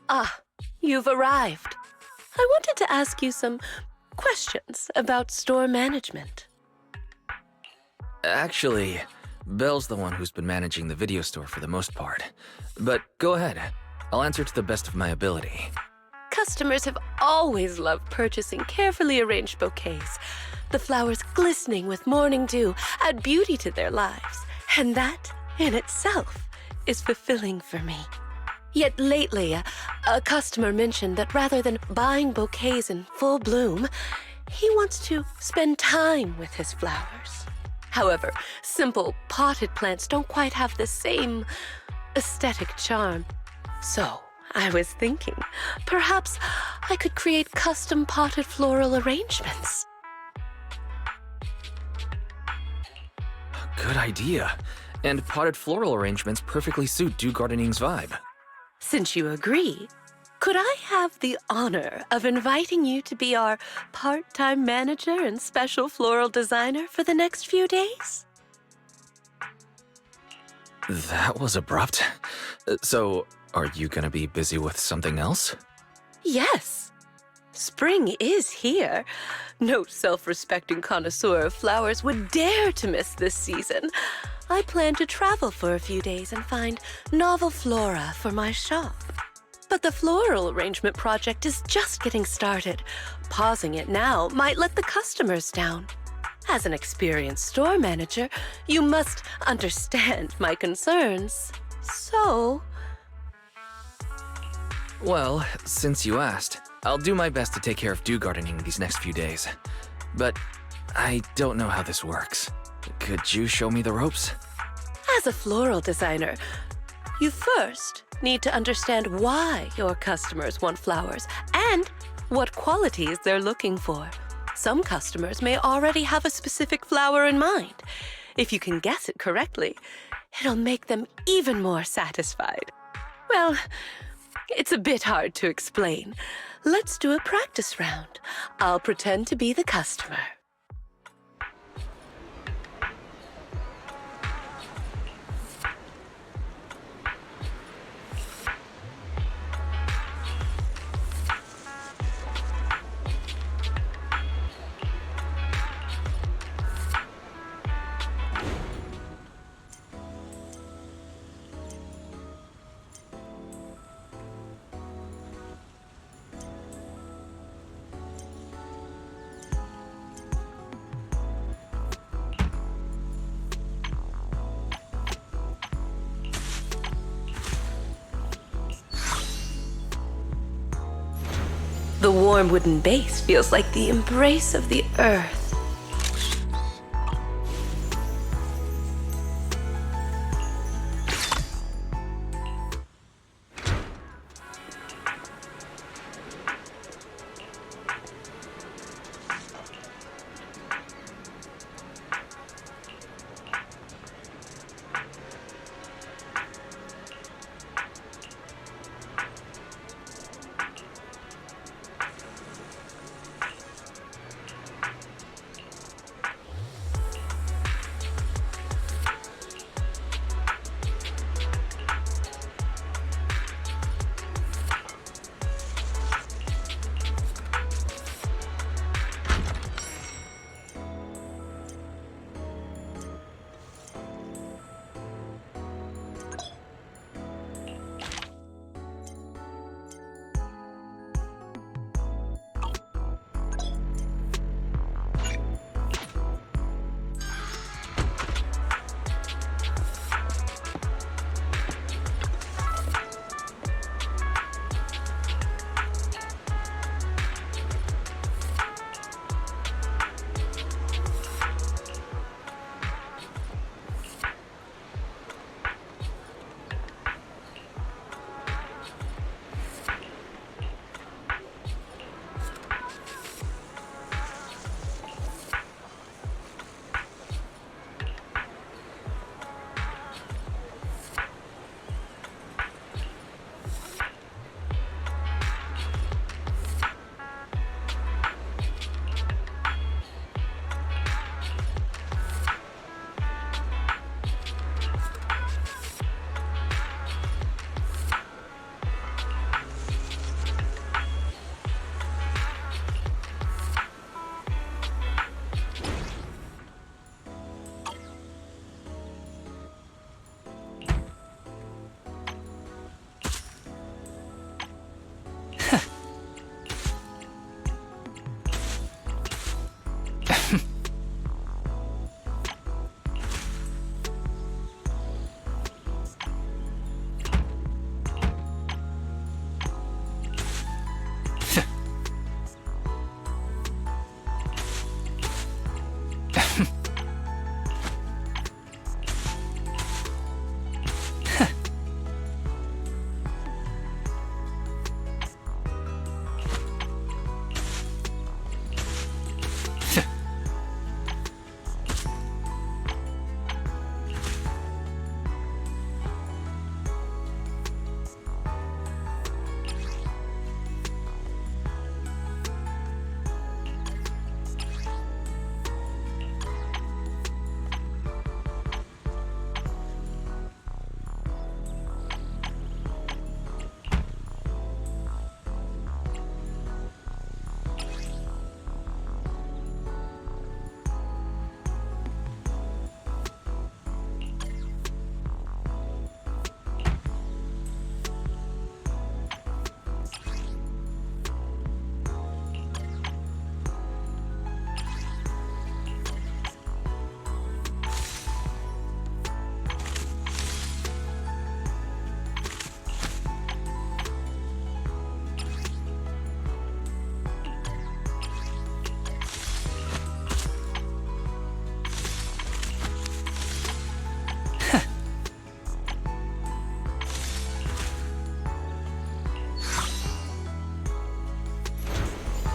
Ah, you've arrived. I wanted to ask you some questions about store management. Actually, Belle's the one who's been managing the video store for the most part. But go ahead. I'll answer to the best of my ability. Customers have always loved purchasing carefully arranged bouquets. The flowers glistening with morning dew add beauty to their lives, and that, in itself, is fulfilling for me. Yet lately, a customer mentioned that rather than buying bouquets in full bloom, he wants to spend time with his flowers. However, simple potted plants don't quite have the same aesthetic charm. So, I was thinking, perhaps I could create custom potted floral arrangements. Good idea. And potted floral arrangements perfectly suit Dew Gardening's vibe. Since you agree, could I have the honor of inviting you to be our part-time manager and special floral designer for the next few days? That was abrupt. So, are you gonna be busy with something else? Yes. Spring is here. No self-respecting connoisseur of flowers would dare to miss this season. I plan to travel for a few days and find novel flora for my shop. But the floral arrangement project is just getting started. Pausing it now might let the customers down. As an experienced store manager, you must understand my concerns. So... Well, since you asked, I'll do my best to take care of Dew Gardening these next few days. But I don't know how this works. Could you show me the ropes? As a floral designer, you first need to understand why your customers want flowers and what qualities they're looking for. Some customers may already have a specific flower in mind. If you can guess it correctly, it'll make them even more satisfied. Well, it's a bit hard to explain. Let's do a practice round. I'll pretend to be the customer. The warm wooden base feels like the embrace of the earth.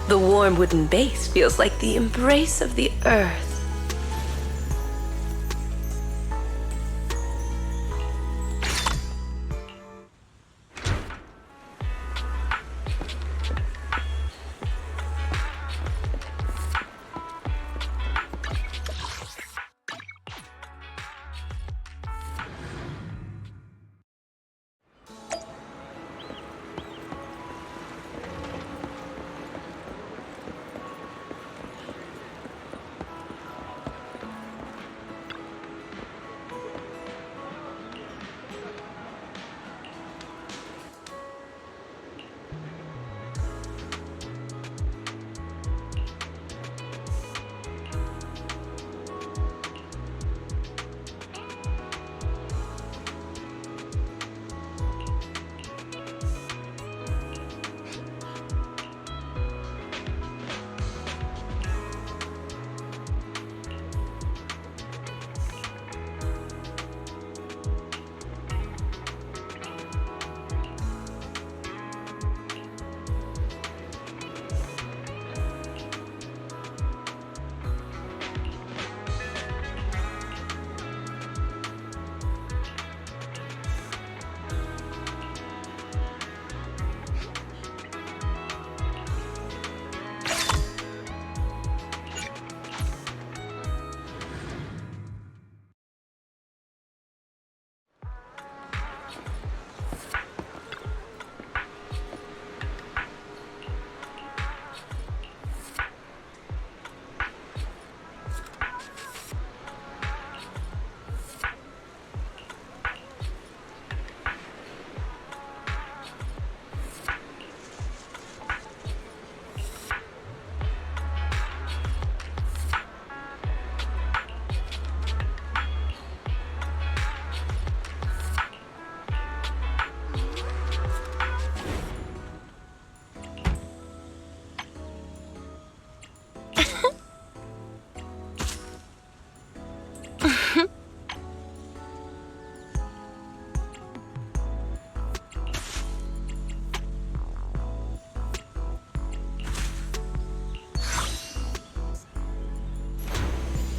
The warm wooden base feels like the embrace of the earth.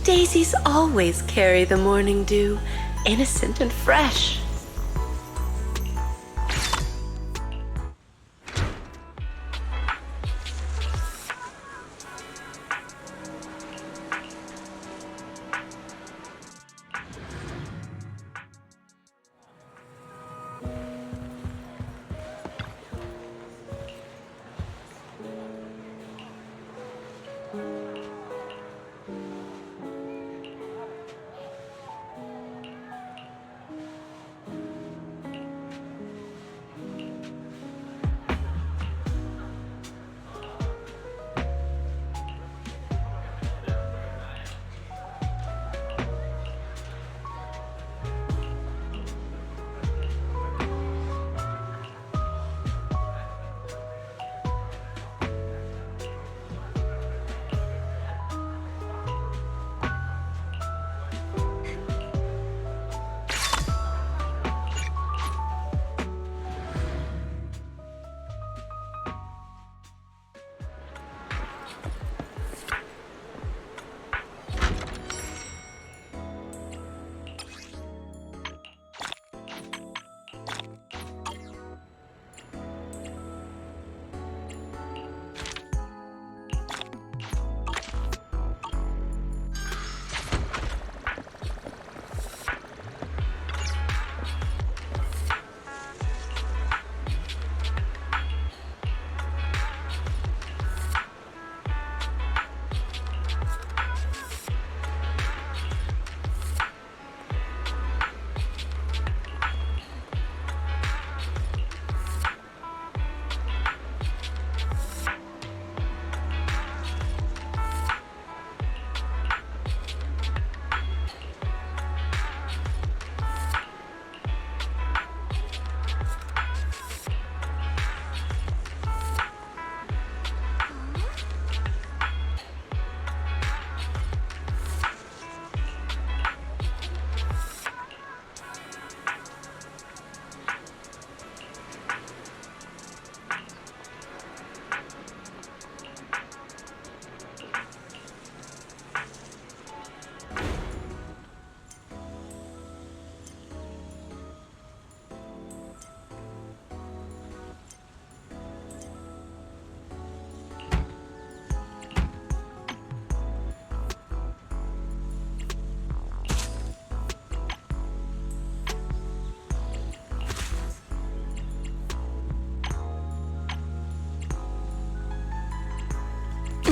Daisies always carry the morning dew, innocent and fresh.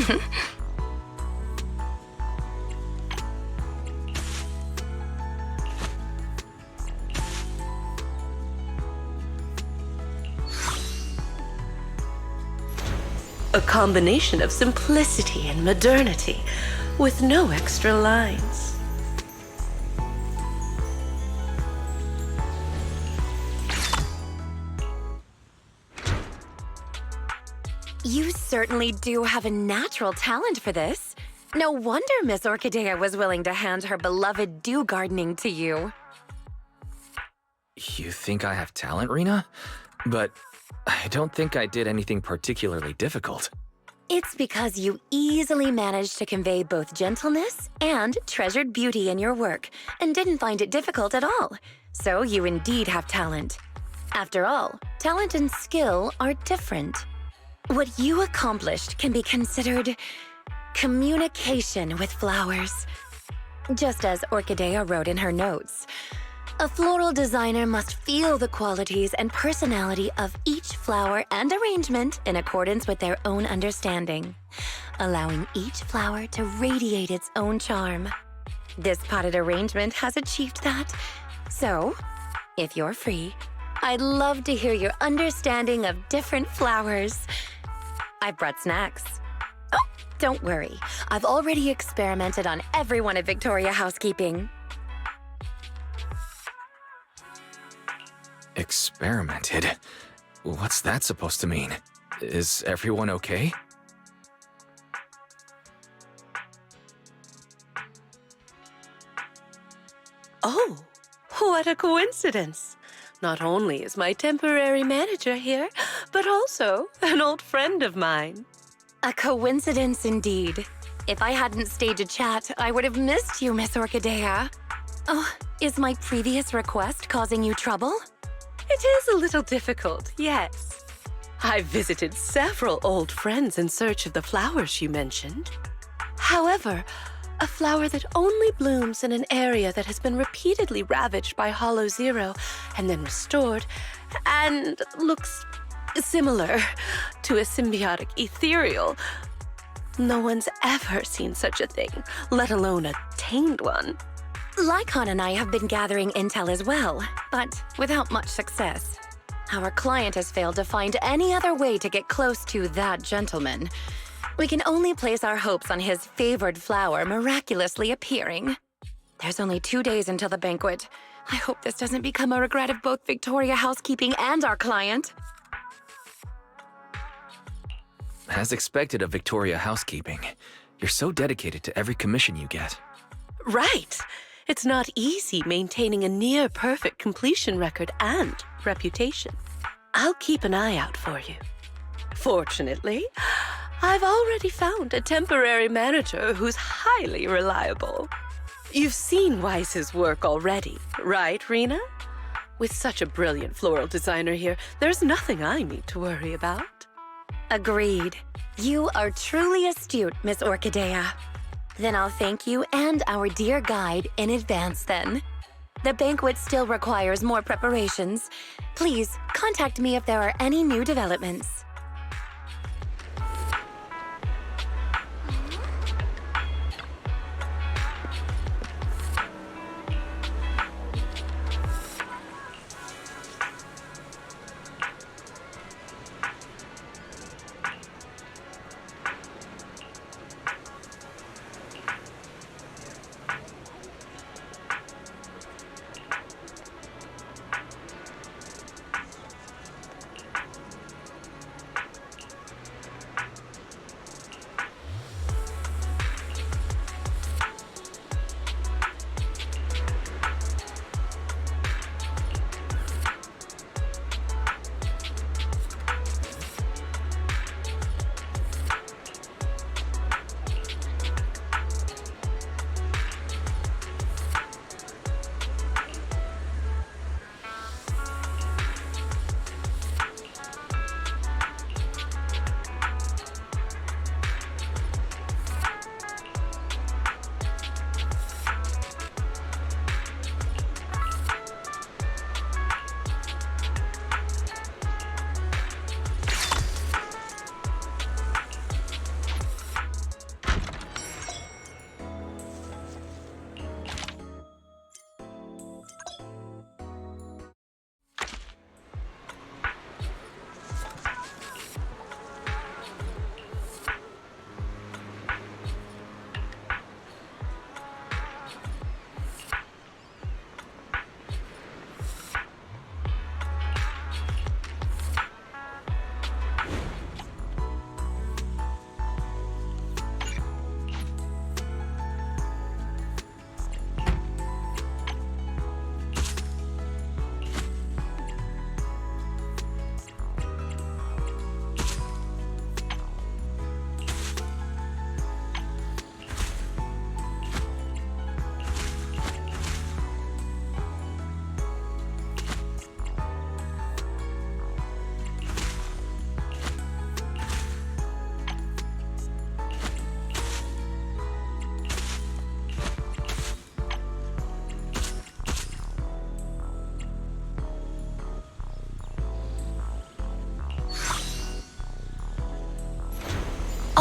A combination of simplicity and modernity, with no extra lines. You certainly do have a natural talent for this. No wonder Miss Orchidea was willing to hand her beloved dew gardening to you. You think I have talent, Rena? But I don't think I did anything particularly difficult. It's because you easily managed to convey both gentleness and treasured beauty in your work and didn't find it difficult at all. So you indeed have talent. After all, talent and skill are different. What you accomplished can be considered communication with flowers. Just as Orchidea wrote in her notes, a floral designer must feel the qualities and personality of each flower and arrangement in accordance with their own understanding, allowing each flower to radiate its own charm. This potted arrangement has achieved that. So, if you're free, I'd love to hear your understanding of different flowers. I brought snacks. Oh, don't worry. I've already experimented on everyone at Victoria Housekeeping. Experimented? What's that supposed to mean? Is everyone okay? Oh, what a coincidence. Not only is my temporary manager here, but also an old friend of mine. A coincidence indeed. If I hadn't stayed to chat, I would have missed you, Miss Orchidea. Oh, is my previous request causing you trouble? It is a little difficult, yes. I've visited several old friends in search of the flowers you mentioned. However, a flower that only blooms in an area that has been repeatedly ravaged by Hollow Zero and then restored and looks similar to a symbiotic ethereal. No one's ever seen such a thing, let alone a tamed one. Lycon and I have been gathering intel as well, but without much success. Our client has failed to find any other way to get close to that gentleman. We can only place our hopes on his favored flower miraculously appearing. There's only 2 days until the banquet. I hope this doesn't become a regret of both Victoria Housekeeping and our client. As expected of Victoria Housekeeping, you're so dedicated to every commission you get. Right. It's not easy maintaining a near-perfect completion record and reputation. I'll keep an eye out for you. Fortunately, I've already found a temporary manager who's highly reliable. You've seen Weiss's work already, right, Rena? With such a brilliant floral designer here, there's nothing I need to worry about. Agreed. You are truly astute, Miss Orchidea. Then I'll thank you and our dear guide in advance then. The banquet still requires more preparations. Please contact me if there are any new developments.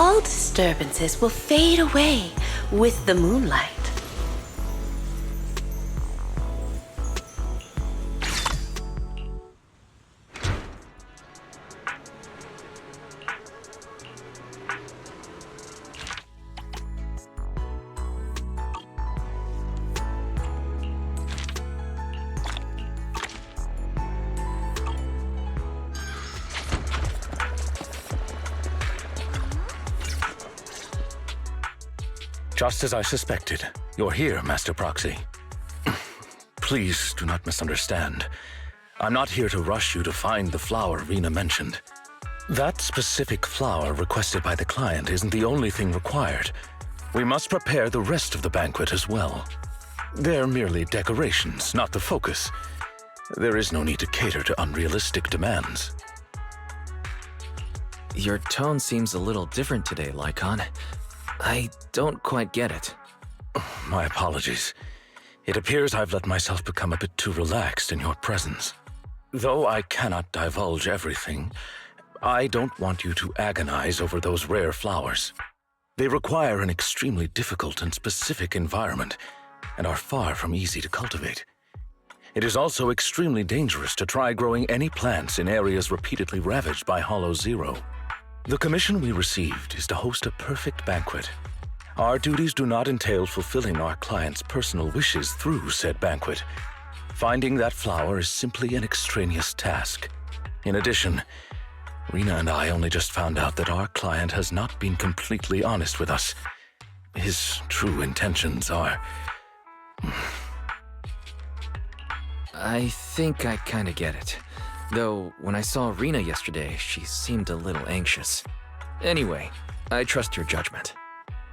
all disturbances will fade away with the moonlight. Just as I suspected, you're here, Master Proxy. Please do not misunderstand. I'm not here to rush you to find the flower Rena mentioned. That specific flower requested by the client isn't the only thing required. We must prepare the rest of the banquet as well. They're merely decorations, not the focus. There is no need to cater to unrealistic demands. Your tone seems a little different today, Lycon. I don't quite get it. My apologies. It appears I've let myself become a bit too relaxed in your presence. Though I cannot divulge everything, I don't want you to agonize over those rare flowers. They require an extremely difficult and specific environment, and are far from easy to cultivate. It is also extremely dangerous to try growing any plants in areas repeatedly ravaged by Hollow Zero. The commission we received is to host a perfect banquet. Our duties do not entail fulfilling our client's personal wishes through said banquet. Finding that flower is simply an extraneous task. In addition, Rena and I only just found out that our client has not been completely honest with us. His true intentions are... I think I kinda get it. Though, when I saw Rena yesterday, she seemed a little anxious. Anyway, I trust your judgment.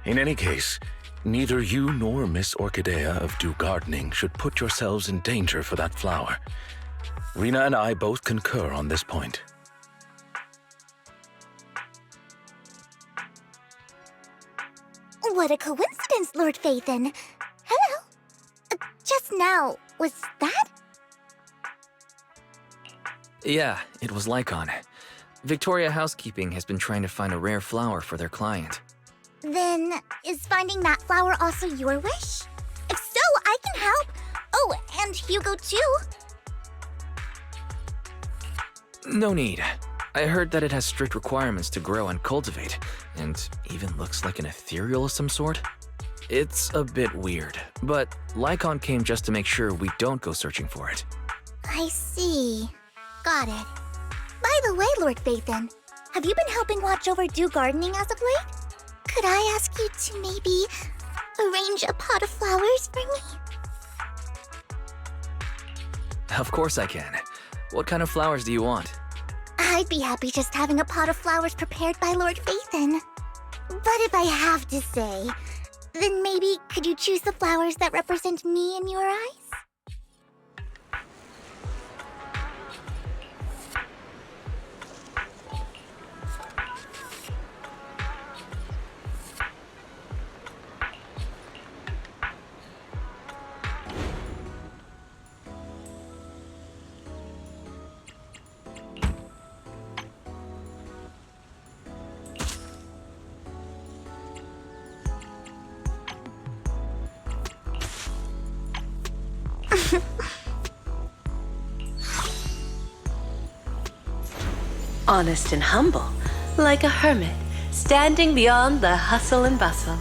In any case, neither you nor Miss Orchidea of Dew Gardening should put yourselves in danger for that flower. Rena and I both concur on this point. What a coincidence, Lord Phaethon. Hello. Just now, was that? Yeah, it was Lycon. Victoria Housekeeping has been trying to find a rare flower for their client. Then, is finding that flower also your wish? If so, I can help. Oh, and Hugo too. No need. I heard that it has strict requirements to grow and cultivate, and even looks like an ethereal of some sort. It's a bit weird, but Lycon came just to make sure we don't go searching for it. I see. Got it. By the way, Lord Phaethon, have you been helping watch over Dew Gardening as of late? Could I ask you to maybe arrange a pot of flowers for me? Of course I can. What kind of flowers do you want? I'd be happy just having a pot of flowers prepared by Lord Phaethon. But if I have to say, then maybe could you choose the flowers that represent me in your eyes? Honest and humble, like a hermit, standing beyond the hustle and bustle.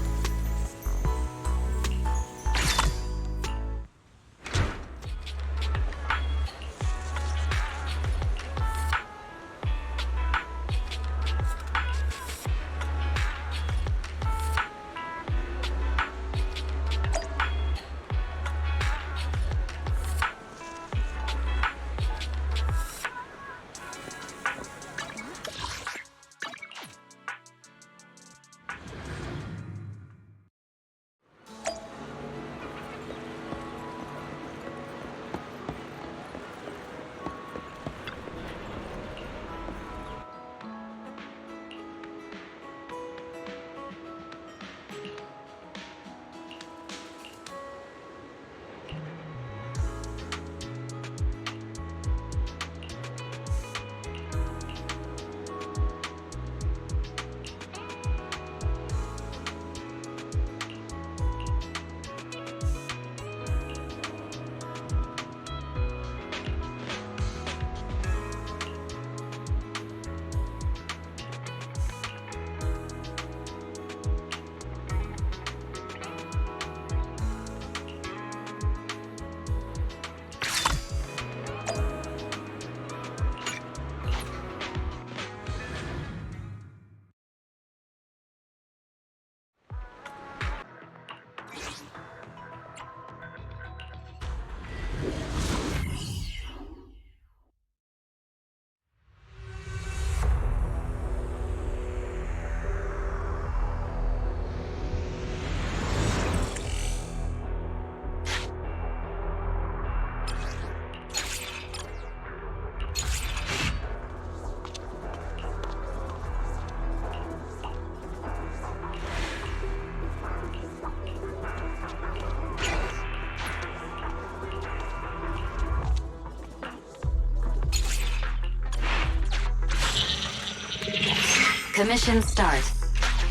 Commission start.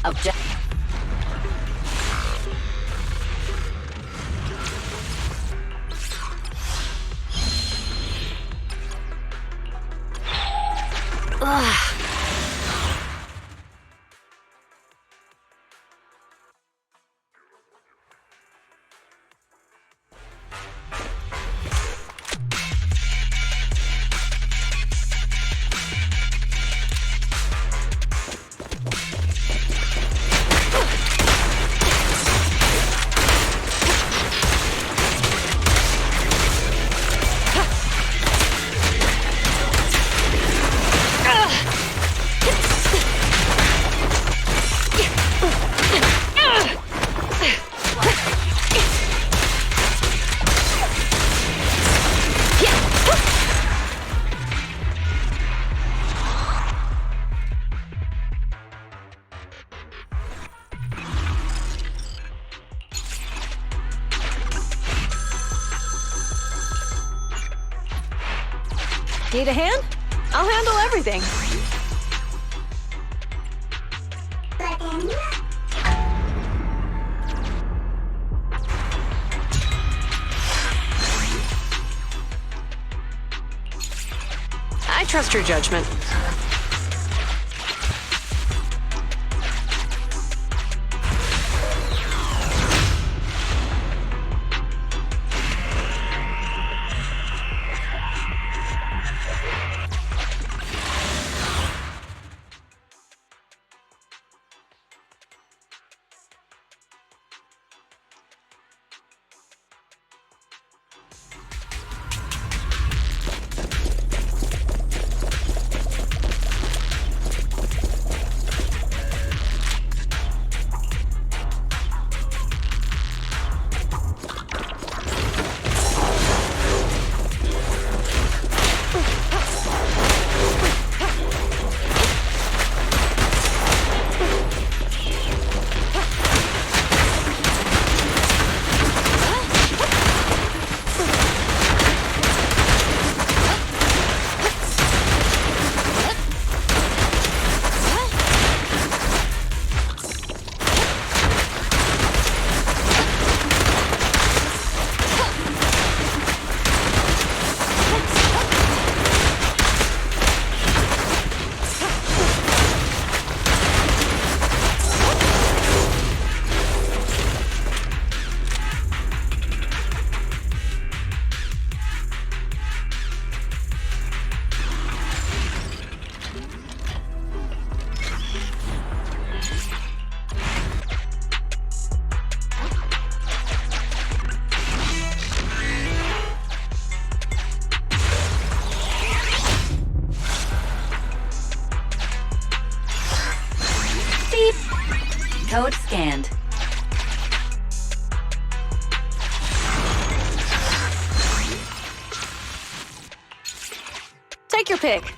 Object. Ugh. Need a hand? I'll handle everything. I trust your judgment. Code scanned. Take your pick.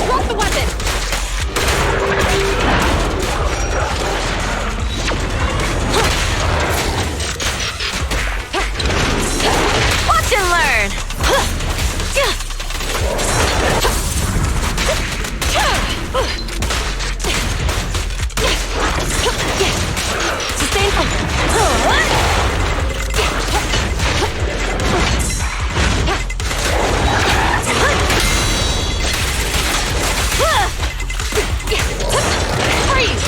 Drop the weapon! Watch and learn! Sustain. Freeze!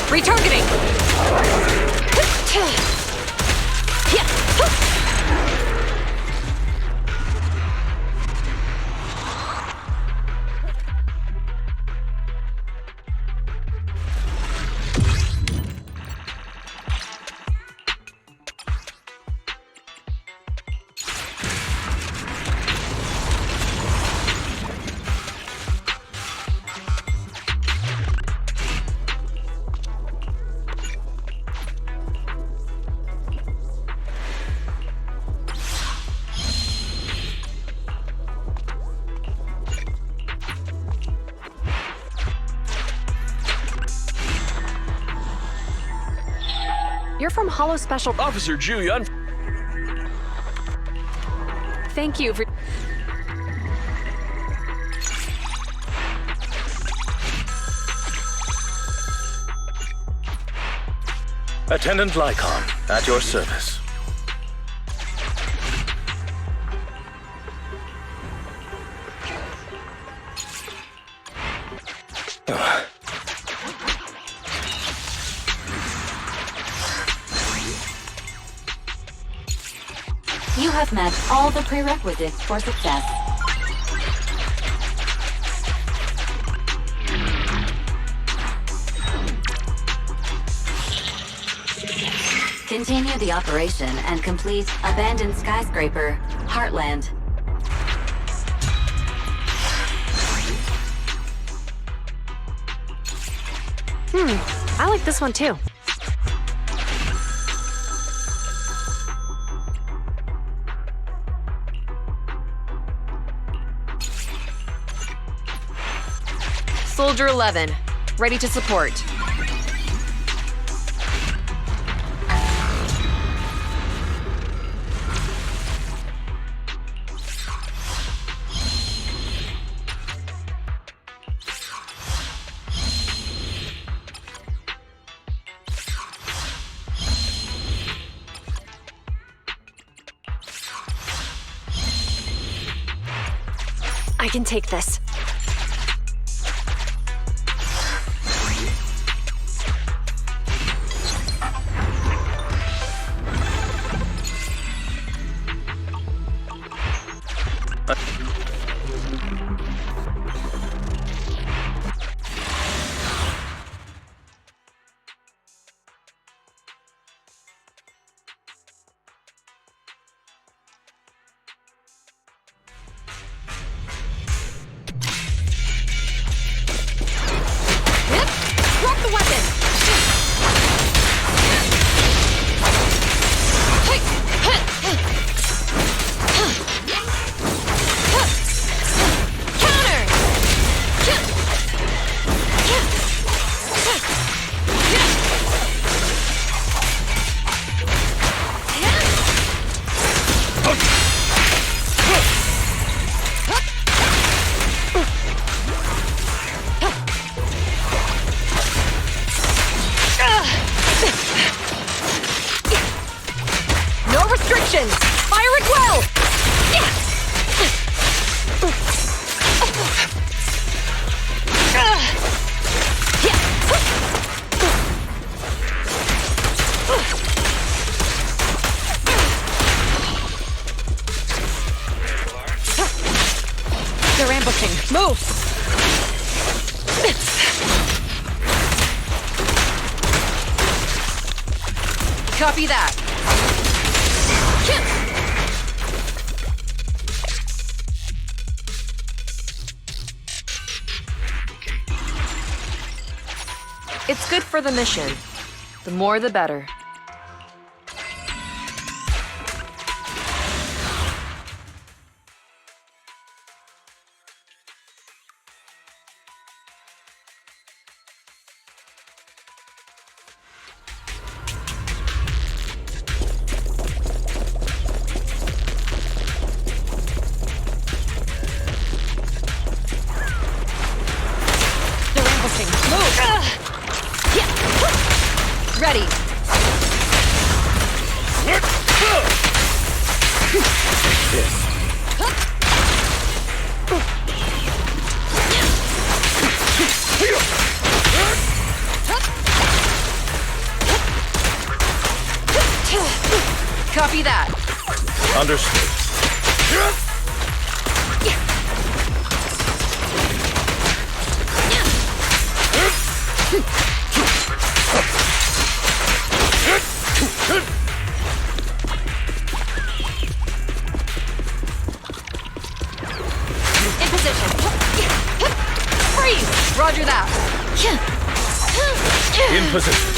Retargeting! You're from Hollow Special. Officer Ju-Yun. Thank you for... Attendant Lycon, at your service. You have met all the prerequisites for success. Continue the operation and complete Abandoned Skyscraper, Heartland. I like this one too. Soldier 11, ready to support. I can take this. Fire it well! They're ambushing. Move! Copy that. It's good for the mission. The more the better. They're ambushing. Move! Ready. Copy that. Understood. In position. Freeze! Roger that. In position.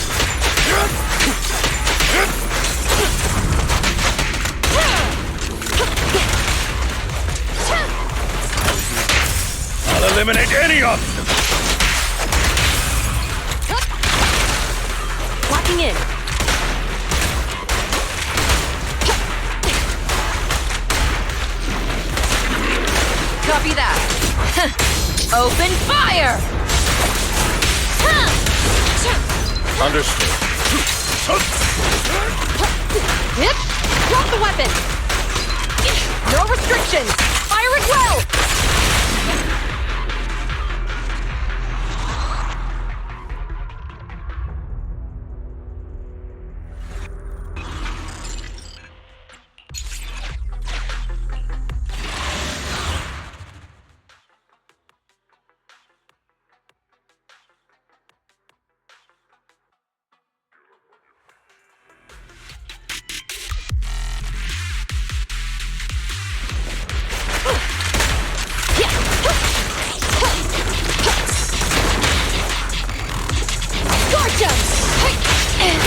I'll eliminate any obstacle. Locking in. Open fire! Understood. Hip! Drop the weapon! No restrictions! Fire at will!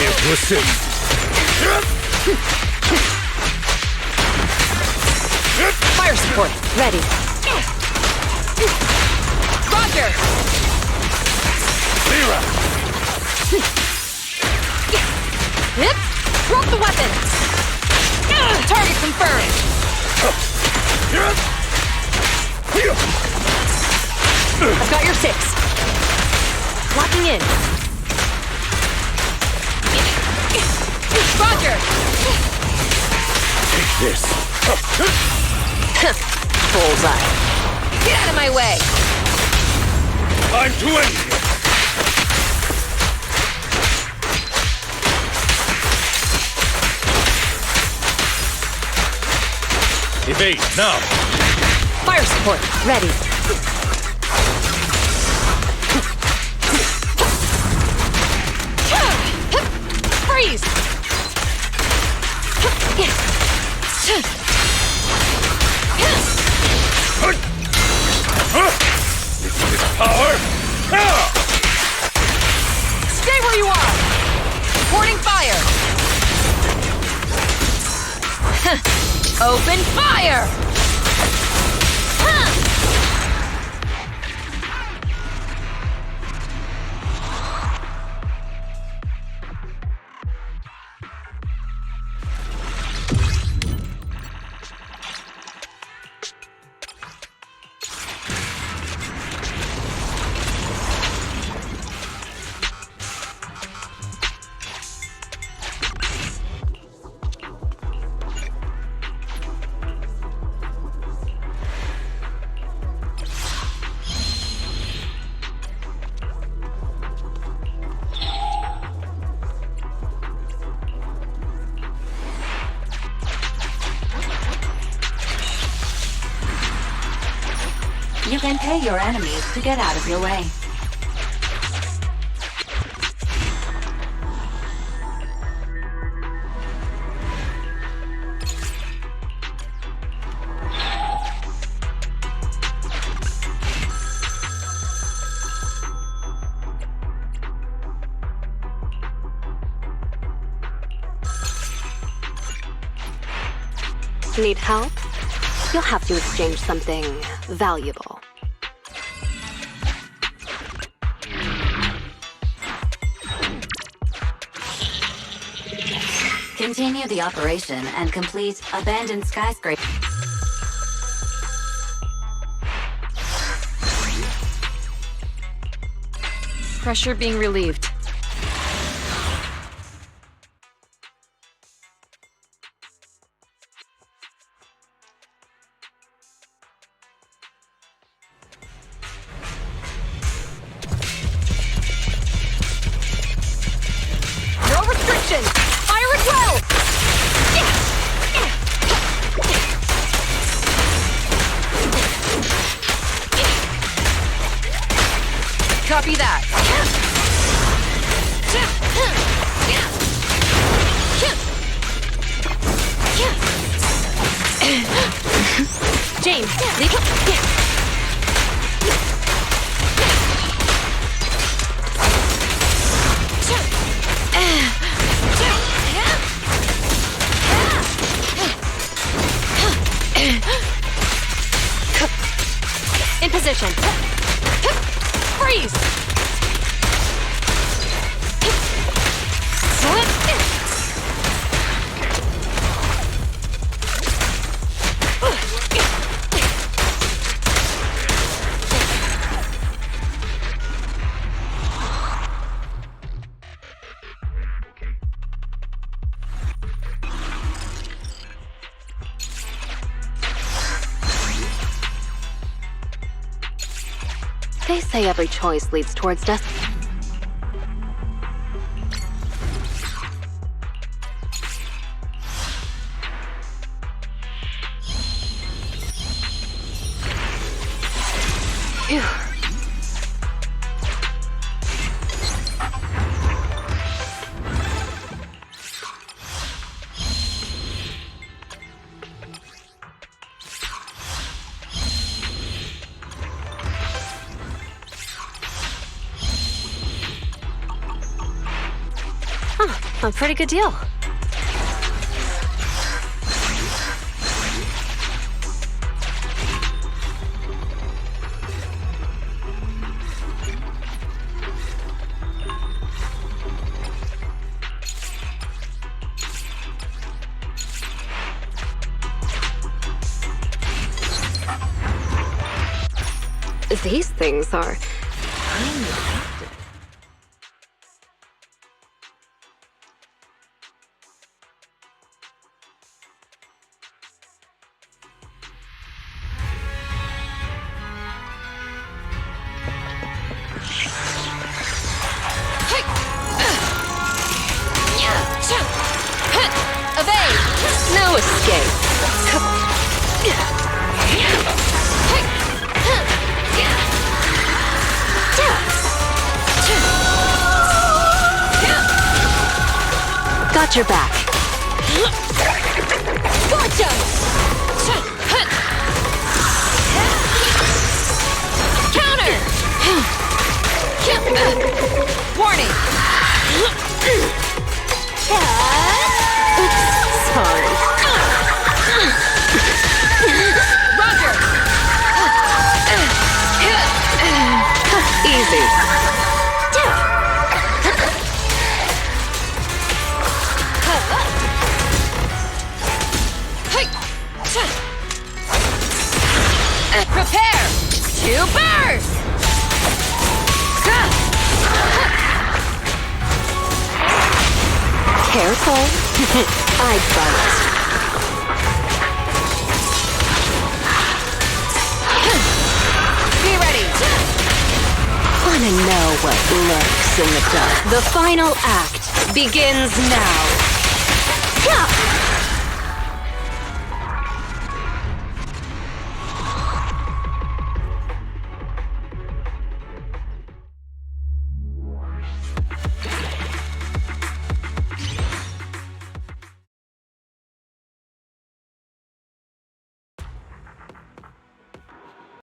It was safe. Fire support, ready. Roger! Lyra! Hip! Drop the weapon! Target confirmed! I've got your 6. Locking in. Roger! Take this. Bullseye. Get out of my way! Time to end it. Evade, now! Fire support, ready. Freeze! Power! Stay where you are! Reporting fire! Open fire! You can pay your enemies to get out of your way. Need help? You'll have to exchange something valuable. Continue the operation and complete abandoned skyscraper. Pressure being relieved. No restrictions! Fire at will! Copy that. James, in position. Freeze! They say every choice leads towards destiny. Phew. A pretty good deal. These things are... Evade! No escape. Got your back. Gotcha! Counter! Warning! Sorry. Roger! Easy. Prepare to burst! Careful. I promise. Be ready. Wanna know what lurks in the dark? The final act begins now.